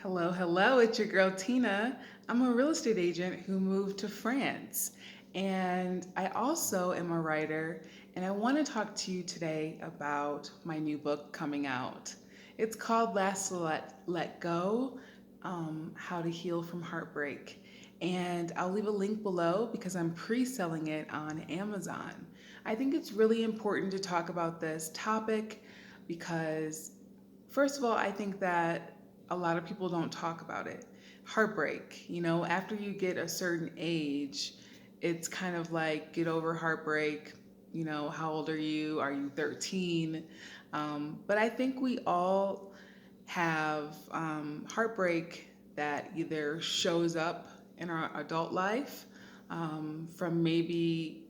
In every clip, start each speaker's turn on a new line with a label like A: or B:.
A: Hello, hello, it's your girl Tina. I'm a real estate agent who moved to France. And I also am a writer, and I want to talk to you today about my new book coming out. It's called Let Go, How to Heal from Heartbreak. And I'll leave a link below because I'm pre selling it on Amazon. I think it's really important to talk about this topic because first of all, I think that a lot of people don't talk about it. Heartbreak, after you get a certain age, it's kind of like get over heartbreak. How old are you? Are you 13? But I think we all have heartbreak that either shows up in our adult life from maybe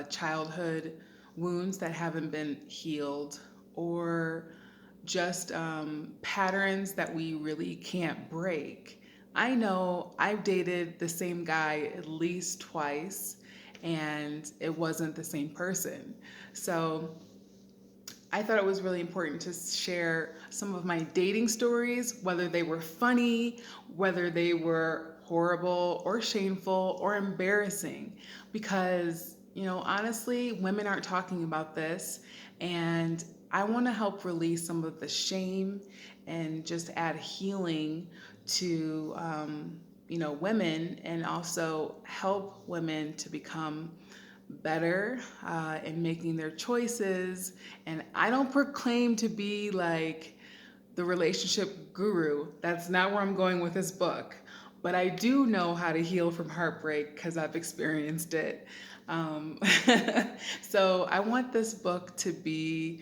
A: childhood wounds that haven't been healed or just patterns that we really can't break. I know I've dated the same guy at least twice, and it wasn't the same person. So I thought it was really important to share some of my dating stories, whether they were funny, whether they were horrible or shameful or embarrassing, because, honestly, women aren't talking about this. And I want to help release some of the shame and just add healing to, women and also help women to become better in making their choices. And I don't proclaim to be like the relationship guru. That's not where I'm going with this book. But I do know how to heal from heartbreak because I've experienced it. Um, so I want this book to be,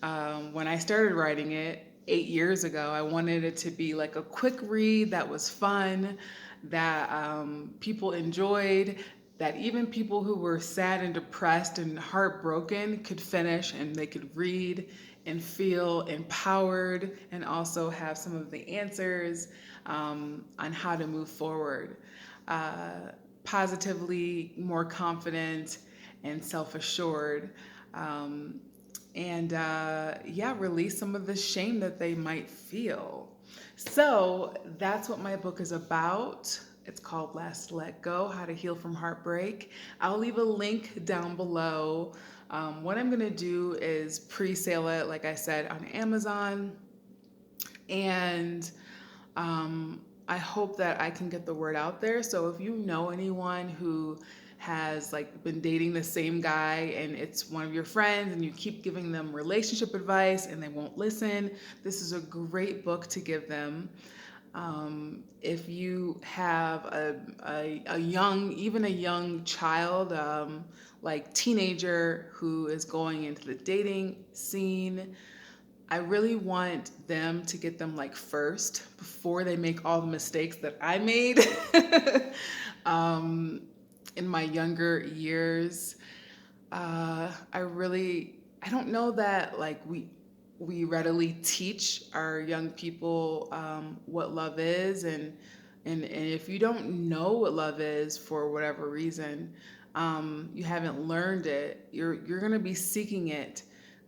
A: when I started writing it 8 years ago, I wanted it to be like a quick read that was fun, that people enjoyed, that even people who were sad and depressed and heartbroken could finish and they could read and feel empowered and also have some of the answers on how to move forward positively, more confident, and self assured. Um, and release some of the shame that they might feel. So that's what my book is about. It's called Let Go, How to Heal from Heartbreak. I'll leave a link down below. What I'm going to do is pre sale it, like I said, on Amazon. And I hope that I can get the word out there. So if you know anyone who has like been dating the same guy and it's one of your friends and you keep giving them relationship advice and they won't listen, this is a great book to give them. If you have a young, even a young child, like teenager who is going into the dating scene, I really want them to get them like first before they make all the mistakes that I made um, in my younger years. I don't know that like we readily teach our young people what love is, and if you don't know what love is for whatever reason, you haven't learned it. You're gonna be seeking it,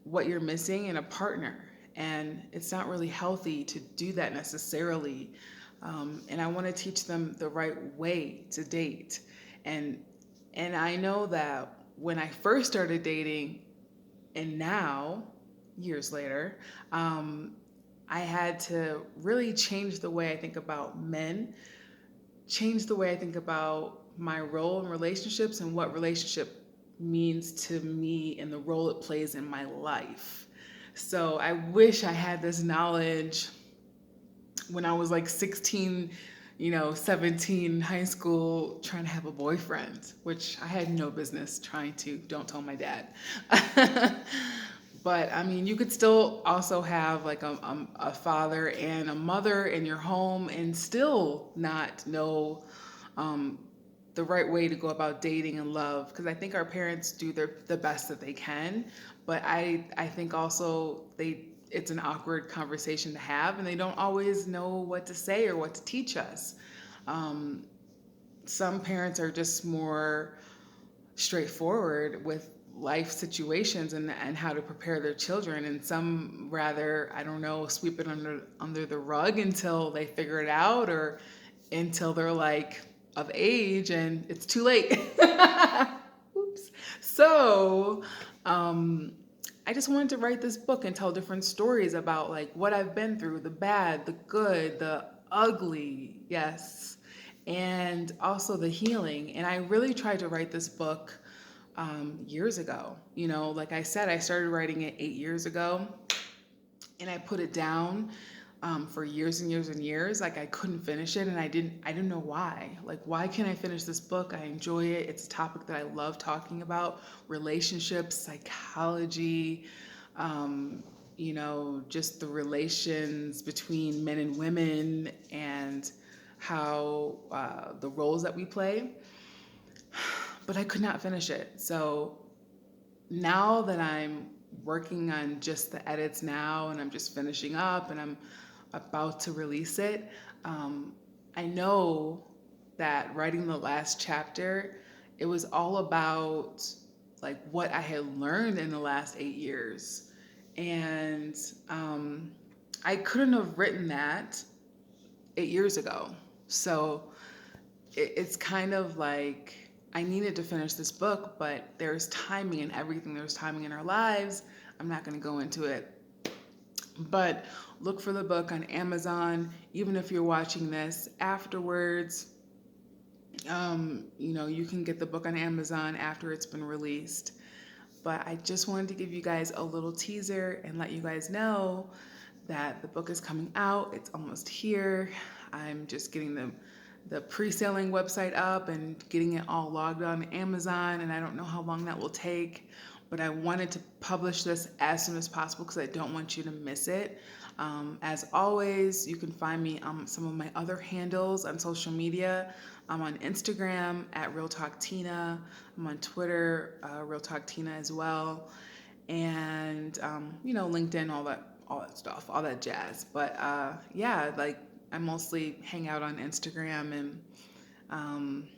A: what you're missing in a partner, and it's not really healthy to do that necessarily. And I want to teach them the right way to date, and and I know that when I first started dating, and now, years later, um, I had to really change the way I think about men, change the way I think about my role in relationships and what relationship means to me and the role it plays in my life. So I wish I had this knowledge when I was like 16, 17, in high school, trying to have a boyfriend, which I had no business trying to. Don't tell my dad. But I mean, you could still also have like a father and a mother in your home and still not know um, the right way to go about dating and love. Because I think our parents do the best that they can, but I think also it's an awkward conversation to have, and they don't always know what to say or what to teach us. Some parents are just more straightforward with life situations and how to prepare their children, and some rather, I don't know, sweep it under the rug until they figure it out, or until they're like of age and it's too late. Oops. So um, I just wanted to write this book and tell different stories about like what I've been through, the bad, the good, the ugly, yes, and also the healing. And I really tried to write this book years ago. You know, like I said, I started writing it 8 years ago, and I put it down for years and years and years. Like I couldn't finish it, and I didn't know why. Like, why can't I finish this book? I enjoy it. It's a topic that I love talking about: relationships, psychology, um, just the relations between men and women, and how the roles that we play. But I could not finish it. So now that I'm working on just the edits now, and I'm just finishing up, and I'm about to release it, um, I know that writing the last chapter, it was all about like what I had learned in the last 8 years. And I couldn't have written that 8 years ago. So it's kind of like I needed to finish this book, but there's timing in everything. There's timing in our lives. I'm not going to go into it. But look for the book on Amazon. Even if you're watching this afterwards, you can get the book on Amazon after it's been released. But I just wanted to give you guys a little teaser and let you guys know that the book is coming out. It's almost here. I'm just getting the pre-selling website up and getting it all logged on Amazon, and I don't know how long that will take, but I wanted to publish this as soon as possible because I don't want you to miss it. As always, you can find me on some of my other handles on social media. I'm on Instagram at realtalktina. I'm on Twitter, realtalktina as well, and LinkedIn, all that stuff, all that jazz. But yeah, like I mostly hang out on Instagram, and um,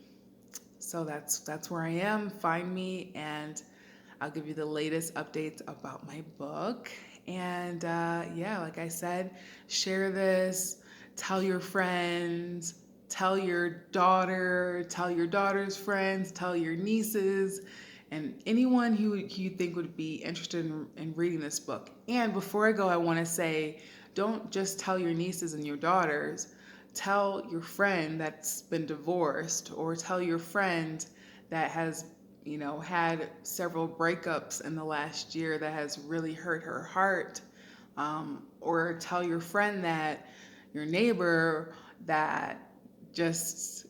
A: so that's where I am. Find me, and I'll give you the latest updates about my book. And yeah, like I said, share this, tell your friends, tell your daughter, tell your daughter's friends, tell your nieces, and anyone who you think would be interested in reading this book. And before I go, I want to say, don't just tell your nieces and your daughters. Tell your friend that's been divorced, or tell your friend that has had several breakups in the last year that has really hurt her heart. Or tell your friend that your neighbor that just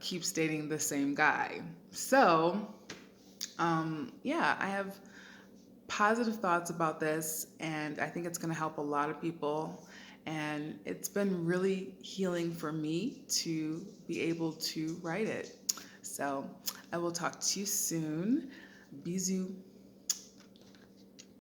A: keeps dating the same guy. So, yeah, I have positive thoughts about this, and I think it's going to help a lot of people. And it's been really healing for me to be able to write it. So I will talk to you soon. Bisous.